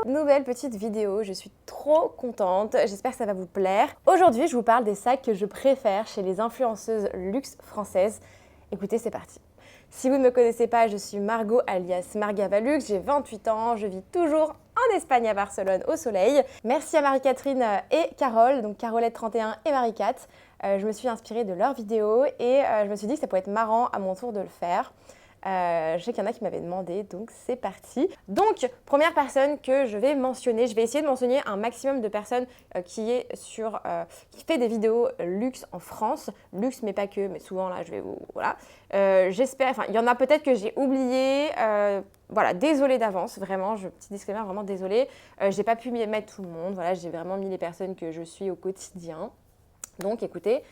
Nouvelle petite vidéo, je suis trop contente, j'espère que ça va vous plaire. Aujourd'hui, je vous parle des sacs que je préfère chez les influenceuses luxe françaises. Écoutez, c'est parti. Si vous ne me connaissez pas, je suis Margot alias Margavalux, j'ai 28 ans, je vis toujours en Espagne à Barcelone au soleil. Merci à Marie-Catherine et Carole, donc Carolette31 et Marie-Cat. Je me suis inspirée de leurs vidéos et je me suis dit que ça pourrait être marrant à mon tour de le faire. Je sais qu'il y en a qui m'avaient demandé, donc c'est parti. Donc, première personne que je vais mentionner, je vais essayer de mentionner un maximum de personnes qui fait des vidéos luxe en France. Luxe, mais pas que, mais souvent là, je vais vous... Voilà. J'espère, enfin, il y en a peut-être que j'ai oublié. Voilà, désolée d'avance, vraiment, petit disclaimer, vraiment désolée. J'ai pas pu mettre tout le monde, voilà, j'ai vraiment mis les personnes que je suis au quotidien. Donc, écoutez...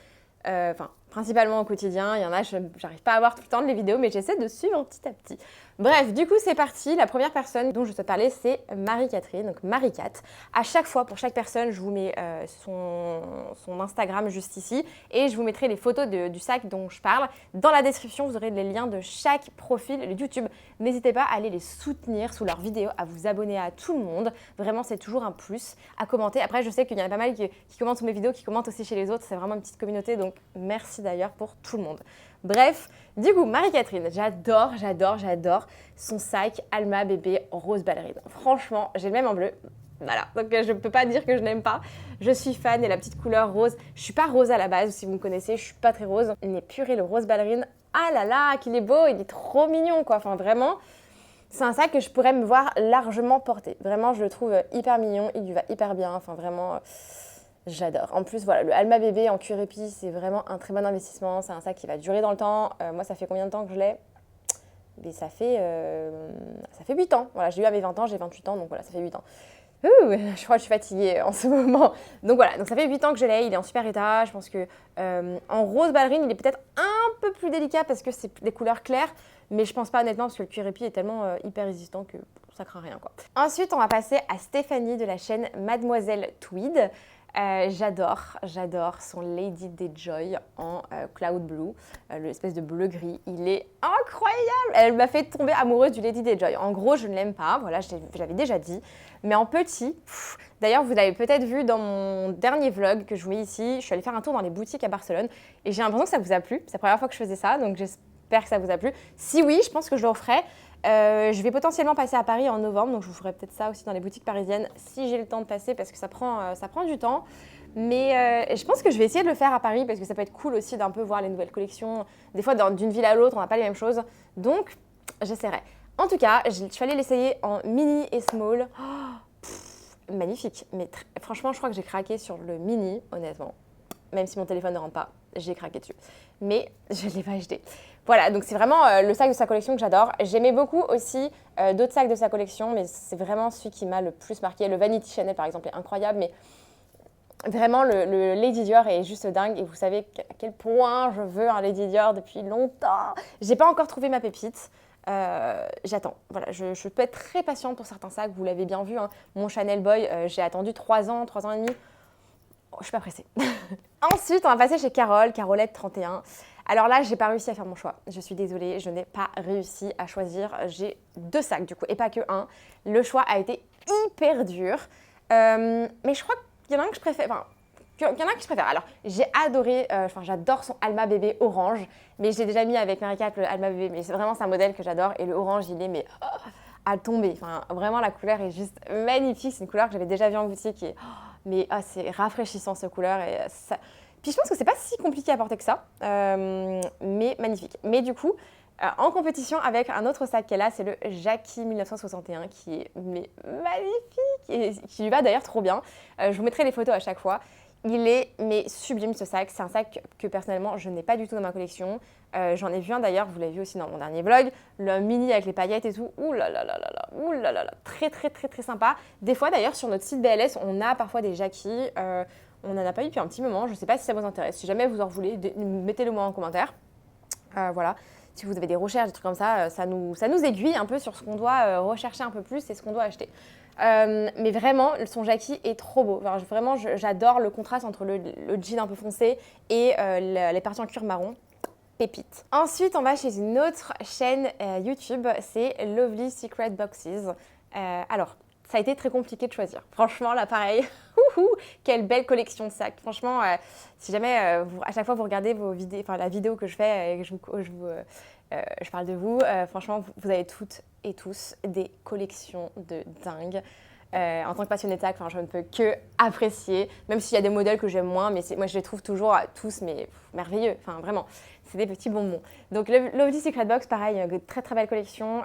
principalement au quotidien, il y en a, j'arrive pas à voir tout le temps de les vidéos, mais j'essaie de suivre petit à petit. Bref, du coup, c'est parti. La première personne dont je souhaite parler, c'est Marie-Catherine, donc Marie-Cat. À chaque fois, pour chaque personne, je vous mets son Instagram juste ici et je vous mettrai les photos du sac dont je parle. Dans la description, vous aurez les liens de chaque profil YouTube. N'hésitez pas à aller les soutenir sous leurs vidéos, à vous abonner à tout le monde. Vraiment, c'est toujours un plus. À commenter. Après, je sais qu'il y en a pas mal qui commentent sous mes vidéos, qui commentent aussi chez les autres. C'est vraiment une petite communauté, donc merci d'ailleurs pour tout le monde. Bref, du coup, Marie-Catherine, j'adore son sac Alma bébé rose ballerine. Franchement, j'ai le même en bleu. Voilà, donc je ne peux pas dire que je n'aime pas. Je suis fan et la petite couleur rose. Je suis pas rose à la base, si vous me connaissez, je suis pas très rose. Mais purée, le rose ballerine, ah là là, qu'il est beau, il est trop mignon quoi. Enfin vraiment, c'est un sac que je pourrais me voir largement porter. Vraiment, je le trouve hyper mignon, il lui va hyper bien. Enfin vraiment... J'adore. En plus, voilà, le Alma bébé en cuir épi, c'est vraiment un très bon investissement. C'est un sac qui va durer dans le temps. Moi, ça fait combien de temps que je l'ai? Mais ça fait 8 ans. Voilà, je l'ai eu à mes 20 ans, j'ai 28 ans, donc voilà, ça fait 8 ans. Je crois que je suis fatiguée en ce moment. Donc voilà, donc ça fait 8 ans que je l'ai, il est en super état. Je pense que en rose ballerine, il est peut-être un peu plus délicat parce que c'est des couleurs claires. Mais je pense pas honnêtement parce que le cuir épi est tellement hyper résistant que ça craint rien quoi. Ensuite, on va passer à Stéphanie de la chaîne Mademoiselle Tweed. J'adore son Lady Dayjoy en Cloud Blue, l'espèce de bleu-gris. Il est incroyable! Elle m'a fait tomber amoureuse du Lady Dayjoy. En gros, je ne l'aime pas, voilà, j'avais déjà dit. Mais en petit, d'ailleurs, vous l'avez peut-être vu dans mon dernier vlog que je vous mets ici. Je suis allée faire un tour dans les boutiques à Barcelone et j'ai l'impression que ça vous a plu. C'est la première fois que je faisais ça, donc j'espère que ça vous a plu. Si oui, je pense que je le referai. Je vais potentiellement passer à Paris en novembre, donc je vous ferai peut-être ça aussi dans les boutiques parisiennes si j'ai le temps de passer parce que ça prend du temps. Mais je pense que je vais essayer de le faire à Paris parce que ça peut être cool aussi d'un peu voir les nouvelles collections. Des fois, d'une ville à l'autre, on n'a pas les mêmes choses. Donc, j'essaierai. En tout cas, je suis allée l'essayer en mini et small. Magnifique. Mais franchement, je crois que j'ai craqué sur le mini, honnêtement. Même si mon téléphone ne rentre pas, j'ai craqué dessus. Mais je ne l'ai pas acheté. Voilà, donc c'est vraiment le sac de sa collection que j'adore. J'aimais beaucoup aussi d'autres sacs de sa collection, mais c'est vraiment celui qui m'a le plus marqué. Le Vanity Chanel, par exemple, est incroyable, mais vraiment, le Lady Dior est juste dingue. Et vous savez à quel point je veux un Lady Dior depuis longtemps. J'ai pas encore trouvé ma pépite. J'attends. Voilà, je peux être très patiente pour certains sacs. Vous l'avez bien vu, hein. Mon Chanel Boy, j'ai attendu 3 ans et demi. Oh, je suis pas pressée. Ensuite, on va passer chez Carole, Carolette31. Alors là, j'ai pas réussi à faire mon choix. Je suis désolée, je n'ai pas réussi à choisir. J'ai 2 sacs du coup, et pas que un. Le choix a été hyper dur. Mais je crois qu'il y en a un que je préfère. Enfin, il y en a un que je préfère. Alors, j'ai adoré, j'adore son Alma bébé orange. Mais j'ai déjà mis avec Marie-Cat le Alma bébé. Mais c'est vraiment un modèle que j'adore. Et le orange, il est à tomber. Enfin, vraiment, la couleur est juste magnifique. C'est une couleur que j'avais déjà vue en boutique. Mais c'est rafraîchissant cette couleur. Et ça... Puis je pense que c'est pas si compliqué à porter que ça, mais magnifique. Mais du coup, en compétition avec un autre sac qu'elle a, c'est le Jackie 1961 qui est magnifique et qui lui va d'ailleurs trop bien. Je vous mettrai les photos à chaque fois. Il est sublime ce sac. C'est un sac que personnellement je n'ai pas du tout dans ma collection. J'en ai vu un d'ailleurs, vous l'avez vu aussi dans mon dernier vlog, le mini avec les paillettes et tout. Ouh là là là là là, ouh là là là, très sympa. Des fois d'ailleurs sur notre site BLS, on a parfois des Jackie. On n'en a pas eu depuis un petit moment. Je ne sais pas si ça vous intéresse. Si jamais vous en voulez, mettez-le moi en commentaire. Voilà. Si vous avez des recherches, des trucs comme ça, ça nous aiguille un peu sur ce qu'on doit rechercher un peu plus et ce qu'on doit acheter. Mais vraiment, son Jackie est trop beau. Enfin, vraiment, j'adore le contraste entre le jean un peu foncé et les parties en cuir marron. Pépite. Ensuite, on va chez une autre chaîne YouTube, c'est Lovely Secret Boxes. Alors, ça a été très compliqué de choisir. Franchement, là, pareil, quelle belle collection de sacs. Franchement, si jamais à chaque fois vous regardez vos vidéos, enfin la vidéo que je fais et que je parle de vous, franchement, vous avez toutes et tous des collections de dingue. En tant que passionnée de sacs, je ne peux que apprécier, même s'il y a des modèles que j'aime moins, mais moi je les trouve toujours tous merveilleux, enfin vraiment, c'est des petits bonbons. Donc Lovely Secret Box, pareil, une très très belle collection.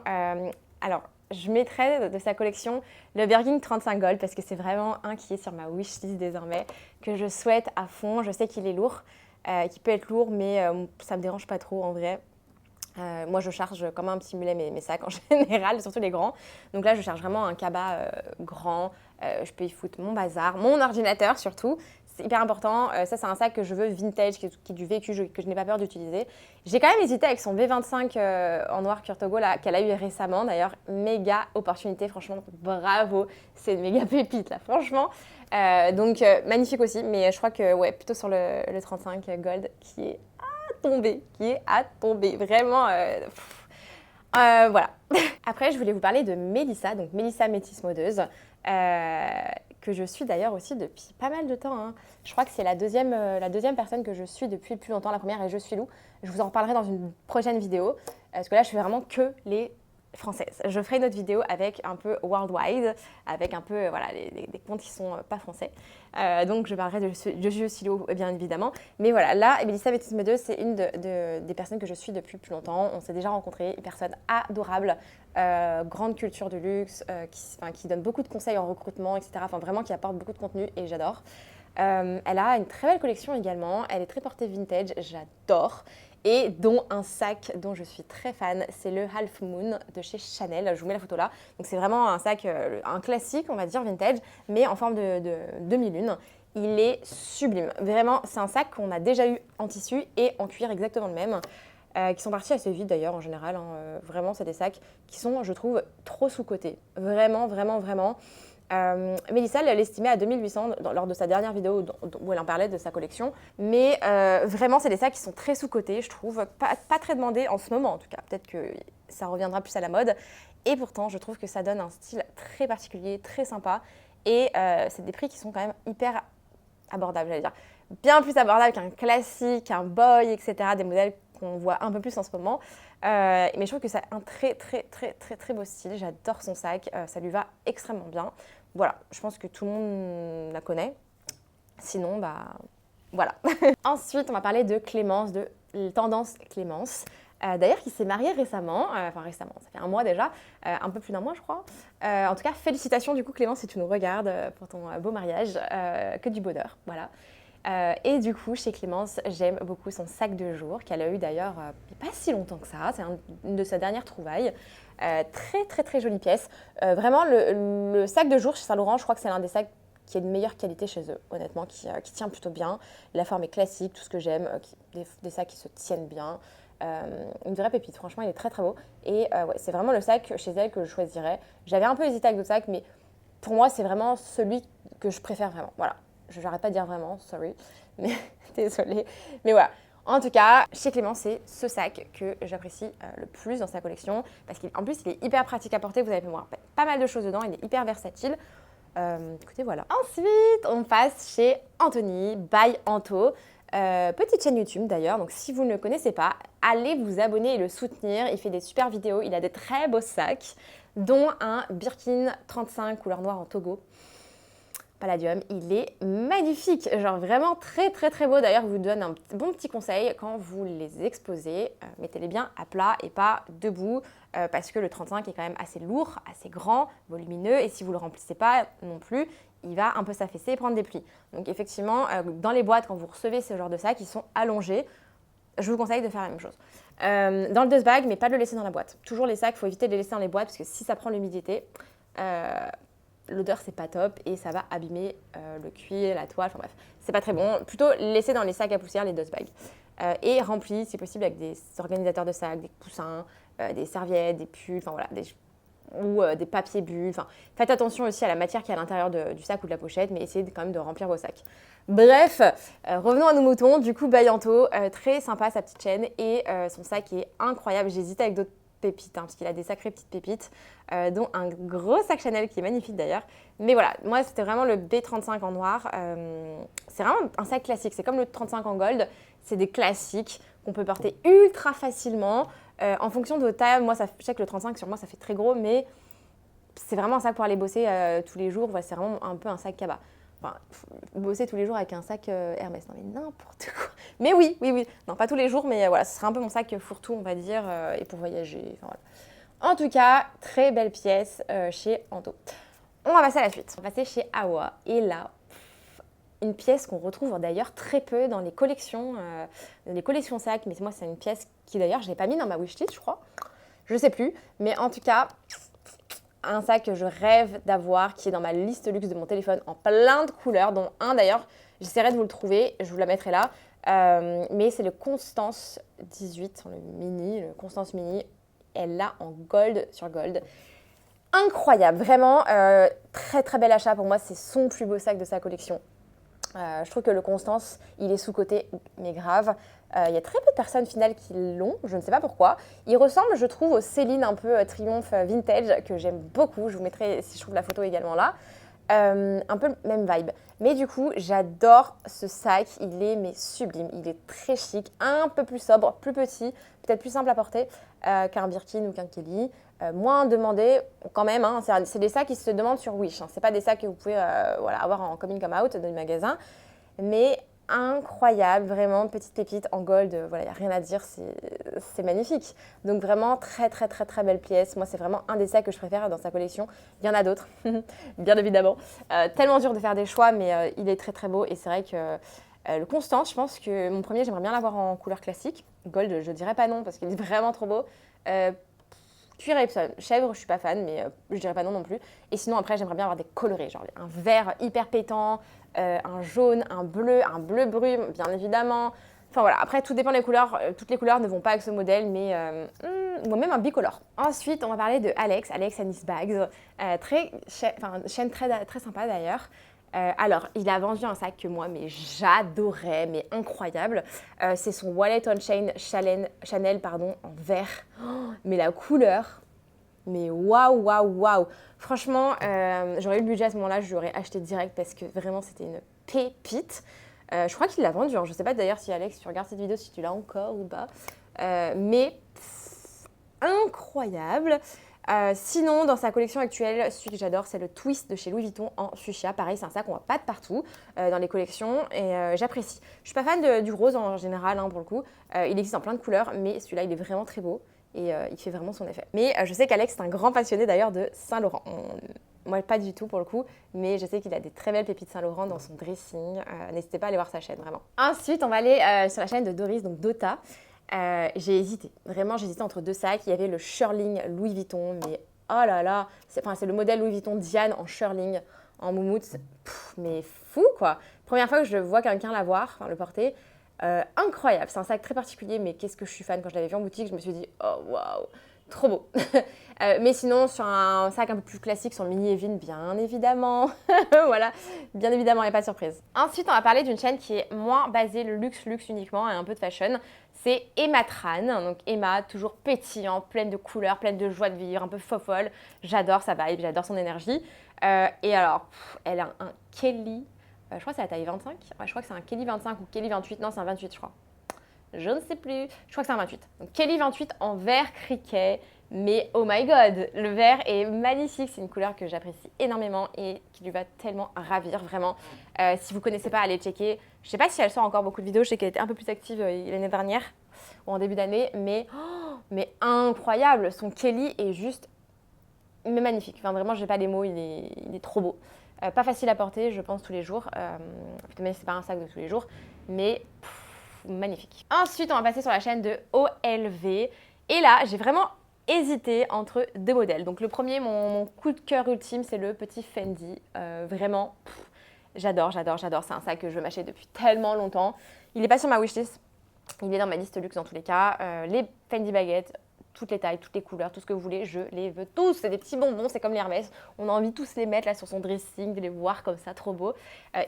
Alors, je mettrai de sa collection le Birkin 35 Gold parce que c'est vraiment un qui est sur ma wishlist désormais, que je souhaite à fond. Je sais qu'il est lourd, qu'il peut être lourd, mais ça me dérange pas trop en vrai. Moi, je charge comme un petit mulet mes sacs en général, surtout les grands. Donc là, je charge vraiment un cabas grand. Je peux y foutre mon bazar, mon ordinateur surtout. C'est hyper important. Ça, c'est un sac que je veux vintage, qui est du vécu, que je n'ai pas peur d'utiliser. J'ai quand même hésité avec son V25 en noir Kurt Togo qu'elle a eu récemment. D'ailleurs, méga opportunité, franchement, bravo. C'est une méga pépite, là, franchement. Donc, magnifique aussi. Mais je crois que, ouais, plutôt sur le 35 Gold qui est à tomber. Vraiment, voilà. Après, je voulais vous parler de Mélissa, donc Mélissa Métis Modeuse, que je suis d'ailleurs aussi depuis pas mal de temps. Hein. Je crois que c'est la deuxième personne que je suis depuis le plus longtemps. La première est Je suis Lou. Je vous en reparlerai dans une prochaine vidéo, parce que là, je fais vraiment que les françaises. Je ferai une autre vidéo avec un peu worldwide, avec un peu voilà, des comptes qui sont pas français. Donc je parlerai de Je suis Lou, bien évidemment. Mais voilà, là, Mélissa Métis Modeuse, c'est une des personnes que je suis depuis plus longtemps. On s'est déjà rencontrés, une personne adorable, grande culture de luxe, qui donne beaucoup de conseils en recrutement, etc. Enfin vraiment qui apporte beaucoup de contenu et j'adore. Elle a une très belle collection également. Elle est très portée vintage, j'adore. Et dont un sac dont je suis très fan, c'est le Half Moon de chez Chanel. Je vous mets la photo là. Donc c'est vraiment un sac, un classique, on va dire vintage, mais en forme de demi-lune. Il est sublime. Vraiment, c'est un sac qu'on a déjà eu en tissu et en cuir exactement le même, qui sont partis assez vite d'ailleurs en général. Hein. Vraiment, c'est des sacs qui sont, je trouve, trop sous-cotés. Vraiment, vraiment, vraiment. Mélissa, elle l'estimait à 2800 lors de sa dernière vidéo où elle en parlait de sa collection. Mais vraiment, c'est des sacs qui sont très sous-cotés, je trouve. Pas très demandés en ce moment, en tout cas. Peut-être que ça reviendra plus à la mode. Et pourtant, je trouve que ça donne un style très particulier, très sympa. Et c'est des prix qui sont quand même hyper abordables, j'allais dire. Bien plus abordables qu'un classique, un boy, etc. Des modèles qu'on voit un peu plus en ce moment. Mais je trouve que c'est un très, très, très, très, très beau style. J'adore son sac. Ça lui va extrêmement bien. Voilà, je pense que tout le monde la connaît. Sinon, voilà. Ensuite, on va parler de Clémence, de Tendance Clémence. D'ailleurs, qui s'est mariée récemment, récemment, ça fait un mois déjà, un peu plus d'un mois je crois. En tout cas, félicitations du coup Clémence si tu nous regardes pour ton beau mariage, que du bonheur, voilà. Et du coup, chez Clémence, j'aime beaucoup son sac de jour, qu'elle a eu d'ailleurs il n'y a pas si longtemps que ça, c'est une de ses dernières trouvailles. Très très très jolie pièce. Vraiment, le sac de jour chez Saint-Laurent, je crois que c'est l'un des sacs qui est de meilleure qualité chez eux, honnêtement, qui tient plutôt bien. La forme est classique, tout ce que j'aime, des sacs qui se tiennent bien. Une vraie pépite, franchement, il est très très beau. Et ouais, c'est vraiment le sac chez elle que je choisirais. J'avais un peu hésité avec d'autres sacs, mais pour moi, c'est vraiment celui que je préfère vraiment. Voilà. Je n'arrête pas de dire vraiment, sorry, mais désolée. Mais voilà. En tout cas, chez Clément, c'est ce sac que j'apprécie le plus dans sa collection parce qu'en plus, il est hyper pratique à porter. Vous allez voir pas mal de choses dedans. Il est hyper versatile. Écoutez, voilà. Ensuite, on passe chez Anthony, by Anto. Petite chaîne YouTube d'ailleurs, donc si vous ne le connaissez pas, allez vous abonner et le soutenir. Il fait des super vidéos. Il a des très beaux sacs, dont un Birkin 35 couleur noire en Togo. Palladium, il est magnifique, genre vraiment très très très beau. D'ailleurs, je vous donne un bon petit conseil quand vous les exposez, mettez-les bien à plat et pas debout parce que le 35 est quand même assez lourd, assez grand, volumineux et si vous ne le remplissez pas non plus, il va un peu s'affaisser et prendre des plis. Donc effectivement, dans les boîtes, quand vous recevez ce genre de sacs, ils sont allongés. Je vous conseille de faire la même chose. Dans le dust bag, mais pas de le laisser dans la boîte. Toujours les sacs, il faut éviter de les laisser dans les boîtes parce que si ça prend l'humidité, l'odeur c'est pas top et ça va abîmer le cuir, la toile, enfin bref, c'est pas très bon. Plutôt laisser dans les sacs à poussière, les dust bags. Et rempli si possible avec des organisateurs de sacs, des coussins, des serviettes, des pulls, enfin voilà, ou des papiers bulles. Enfin, faites attention aussi à la matière qui est à l'intérieur du sac ou de la pochette, mais essayez quand même de remplir vos sacs. Bref, revenons à nos moutons. Du coup, Bayanto, très sympa sa petite chaîne et son sac est incroyable. J'hésitais avec d'autres pépites, hein, parce qu'il a des sacrées petites pépites, dont un gros sac Chanel qui est magnifique d'ailleurs. Mais voilà, moi c'était vraiment le B35 en noir. C'est vraiment un sac classique, c'est comme le 35 en gold, c'est des classiques qu'on peut porter ultra facilement. En fonction de votre taille, moi je sais que le 35 sur moi ça fait très gros, mais c'est vraiment un sac pour aller bosser tous les jours. Ouais, c'est vraiment un peu un sac cabas. Enfin, bosser tous les jours avec un sac Hermès, non mais n'importe quoi. Mais oui. Non, pas tous les jours, mais voilà, ce serait un peu mon sac fourre-tout, on va dire, et pour voyager. Enfin, voilà. En tout cas, très belle pièce chez Anto. On va passer à la suite. On va passer chez Awa. Et là, une pièce qu'on retrouve d'ailleurs très peu dans les collections sacs. Mais moi, c'est une pièce qui d'ailleurs, je l'ai pas mis dans ma wishlist, je crois. Je sais plus. Mais en tout cas, un sac que je rêve d'avoir, qui est dans ma liste luxe de mon téléphone en plein de couleurs, dont un d'ailleurs, j'essaierai de vous le trouver, je vous la mettrai là. Mais c'est le Constance 18, le Constance Mini. Elle l'a en gold sur gold. Incroyable, vraiment, très très bel achat pour moi, c'est son plus beau sac de sa collection. Je trouve que le Constance, il est sous-coté, mais grave. Il y a très peu de personnes finales qui l'ont, je ne sais pas pourquoi. Il ressemble, je trouve, au Céline un peu Triomphe vintage, que j'aime beaucoup. Je vous mettrai, si je trouve la photo également là. Un peu le même vibe. Mais du coup, j'adore ce sac. Il est mais sublime. Il est très chic, un peu plus sobre, plus petit, peut-être plus simple à porter qu'un Birkin ou qu'un Kelly. Moins demandé quand même. Hein, c'est des sacs qui se demandent sur Wish. Hein. C'est pas des sacs que vous pouvez avoir en coming come out dans les magasins. Mais incroyable, vraiment, petite pépite en gold, voilà, il n'y a rien à dire, c'est magnifique. Donc vraiment, très très très très belle pièce. Moi, c'est vraiment un des sacs que je préfère dans sa collection. Il y en a d'autres, bien évidemment. Tellement dur de faire des choix, mais il est très très beau. Et c'est vrai que le Constance, je pense que mon premier, j'aimerais bien l'avoir en couleur classique. Gold, je dirais pas non, parce qu'il est vraiment trop beau. Cuir Epsom, chèvre, je suis pas fan, mais je dirais pas non plus. Et sinon, après, j'aimerais bien avoir des colorés, genre un vert hyper pétant, un jaune, un bleu brume, bien évidemment. Enfin voilà, après, tout dépend des couleurs. Toutes les couleurs ne vont pas avec ce modèle, mais moi-même un bicolore. Ensuite, on va parler de Alex Anis Bags. Chaîne très, très sympa d'ailleurs. Alors, il a vendu un sac que moi, mais j'adorais, mais incroyable. C'est son Wallet on Chain Chanel en vert. Oh, mais la couleur, mais waouh. Franchement, j'aurais eu le budget à ce moment-là, je l'aurais acheté direct parce que vraiment, c'était une pépite. Je crois qu'il l'a vendu. Hein. Je ne sais pas d'ailleurs si Alex, tu regardes cette vidéo, si tu l'as encore ou pas. Mais incroyable. Sinon, dans sa collection actuelle, celui que j'adore, c'est le Twist de chez Louis Vuitton en fuchsia. Pareil, c'est un sac qu'on voit pas de partout dans les collections et j'apprécie. Je suis pas fan du rose en général, hein, pour le coup. Il existe en plein de couleurs, mais celui-là, il est vraiment très beau et il fait vraiment son effet. Mais je sais qu'Alex est un grand passionné d'ailleurs de Saint-Laurent. Moi, pas du tout pour le coup, mais je sais qu'il a des très belles pépites Saint-Laurent dans son dressing. N'hésitez pas à aller voir sa chaîne, vraiment. Ensuite, on va aller sur la chaîne de Doris, donc Dota. J'ai hésité, vraiment j'hésitais entre deux sacs. Il y avait le Shearling Louis Vuitton, mais oh là là, c'est le modèle Louis Vuitton Diane en Shearling, en moumoute, mais fou quoi. Première fois que je vois quelqu'un l'avoir, le porter, incroyable. C'est un sac très particulier, mais qu'est-ce que je suis fan. Quand je l'avais vu en boutique, je me suis dit oh waouh, trop beau. Mais sinon, sur un sac un peu plus classique, sur le mini Evin, bien évidemment. Voilà, bien évidemment, il n'y a pas de surprise. Ensuite, on va parler d'une chaîne qui est moins basée le luxe uniquement et un peu de fashion. C'est Emma Tran. Donc Emma, toujours pétillant, pleine de couleurs, pleine de joie de vivre, un peu fofolle. J'adore sa vibe, j'adore son énergie. Et alors, elle a un Kelly, je crois que c'est la taille 25. Ouais, je crois que c'est un Kelly 25 ou Kelly 28. Non, c'est un 28, je crois. Je ne sais plus. Je crois que c'est un 28. Donc Kelly 28 en vert criquet. Mais oh my god, le vert est magnifique. C'est une couleur que j'apprécie énormément et qui lui va tellement ravir, vraiment. Si vous ne connaissez pas, allez checker. Je ne sais pas si elle sort encore beaucoup de vidéos. Je sais qu'elle était un peu plus active l'année dernière ou en début d'année. Mais incroyable. Son Kelly est juste magnifique. Enfin, vraiment, je n'ai pas les mots. Il est trop beau. Pas facile à porter, je pense, tous les jours. Mais ce n'est pas un sac de tous les jours. Mais magnifique. Ensuite, on va passer sur la chaîne de OLV. Et là, j'ai vraiment hésité entre deux modèles. Donc le premier, mon coup de cœur ultime, c'est le petit Fendi. Vraiment, j'adore. C'est un sac que je veux m'acheter depuis tellement longtemps. Il n'est pas sur ma wishlist. Il est dans ma liste luxe dans tous les cas. Les Fendi baguettes, toutes les tailles, toutes les couleurs, tout ce que vous voulez, je les veux tous. C'est des petits bonbons, c'est comme les Hermès. On a envie de tous les mettre là sur son dressing, de les voir comme ça, trop beau.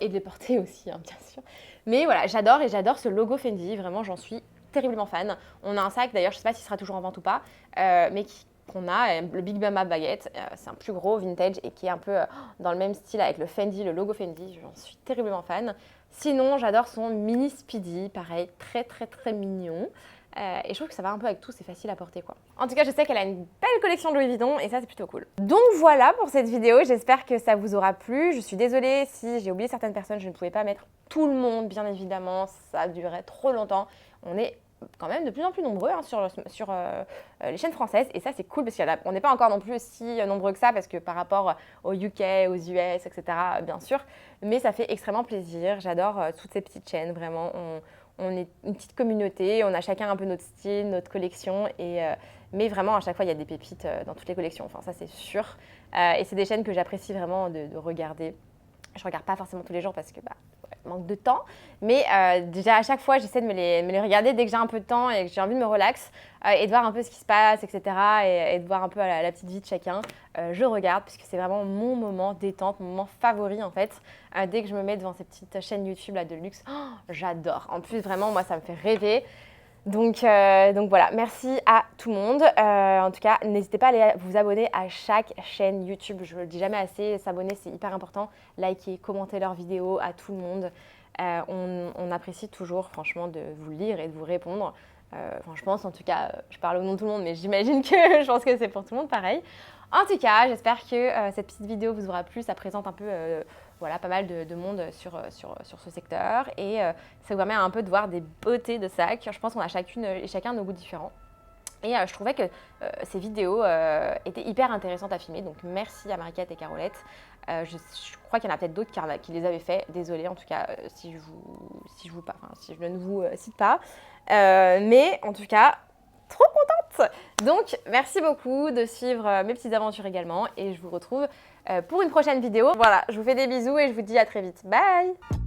Et de les porter aussi, hein, bien sûr. Mais voilà, j'adore ce logo Fendi. Vraiment, j'en suis terriblement fan. On a un sac, d'ailleurs, je sais pas s'il sera toujours en vente ou pas, mais qu'on a, le Big Mama Baguette. C'est un plus gros vintage et qui est un peu dans le même style avec le Fendi, le logo Fendi. J'en suis terriblement fan. Sinon, j'adore son mini Speedy, pareil, très très très mignon. Et je trouve que ça va un peu avec tout, c'est facile à porter quoi. En tout cas, je sais qu'elle a une belle collection de Louis Vuitton et ça c'est plutôt cool. Donc voilà pour cette vidéo, j'espère que ça vous aura plu. Je suis désolée si j'ai oublié certaines personnes, je ne pouvais pas mettre tout le monde bien évidemment, ça durerait trop longtemps. On est quand même de plus en plus nombreux sur les chaînes françaises et ça c'est cool parce qu'on n'est pas encore non plus aussi nombreux que ça parce que par rapport aux UK, aux US, etc. bien sûr, mais ça fait extrêmement plaisir. J'adore toutes ces petites chaînes, vraiment. On est une petite communauté, on a chacun un peu notre style, notre collection, mais vraiment à chaque fois il y a des pépites dans toutes les collections, enfin ça c'est sûr. Et c'est des chaînes que j'apprécie vraiment de regarder. Je ne regarde pas forcément tous les jours parce que manque de temps, mais déjà à chaque fois j'essaie de me les regarder dès que j'ai un peu de temps et que j'ai envie de me relax et de voir un peu ce qui se passe, etc. et de voir un peu la petite vie de chacun. Je regarde puisque c'est vraiment mon moment détente, mon moment favori en fait. Dès que je me mets devant ces petites chaînes YouTube là de luxe, j'adore. En plus vraiment moi ça me fait rêver. Donc voilà, merci à tout le monde. En tout cas, n'hésitez pas à aller vous abonner à chaque chaîne YouTube. Je ne le dis jamais assez, s'abonner c'est hyper important. Likez, commentez leurs vidéos à tout le monde. On apprécie toujours franchement de vous lire et de vous répondre. Enfin, je pense en tout cas, je parle au nom de tout le monde, mais j'imagine que je pense que c'est pour tout le monde pareil. En tout cas, j'espère que cette petite vidéo vous aura plu. Ça présente un peu voilà, pas mal de monde sur ce secteur et ça vous permet un peu de voir des beautés de sacs. Je pense qu'on a chacune et chacun nos goûts différents. Et je trouvais que ces vidéos étaient hyper intéressantes à filmer. Donc merci à Mariquette et Carolette. Je crois qu'il y en a peut-être d'autres qui les avaient fait. Désolée en tout cas si je ne vous cite pas. Mais en tout cas, trop contente. Donc merci beaucoup de suivre mes petites aventures également. Et je vous retrouve pour une prochaine vidéo. Voilà, je vous fais des bisous et je vous dis à très vite. Bye!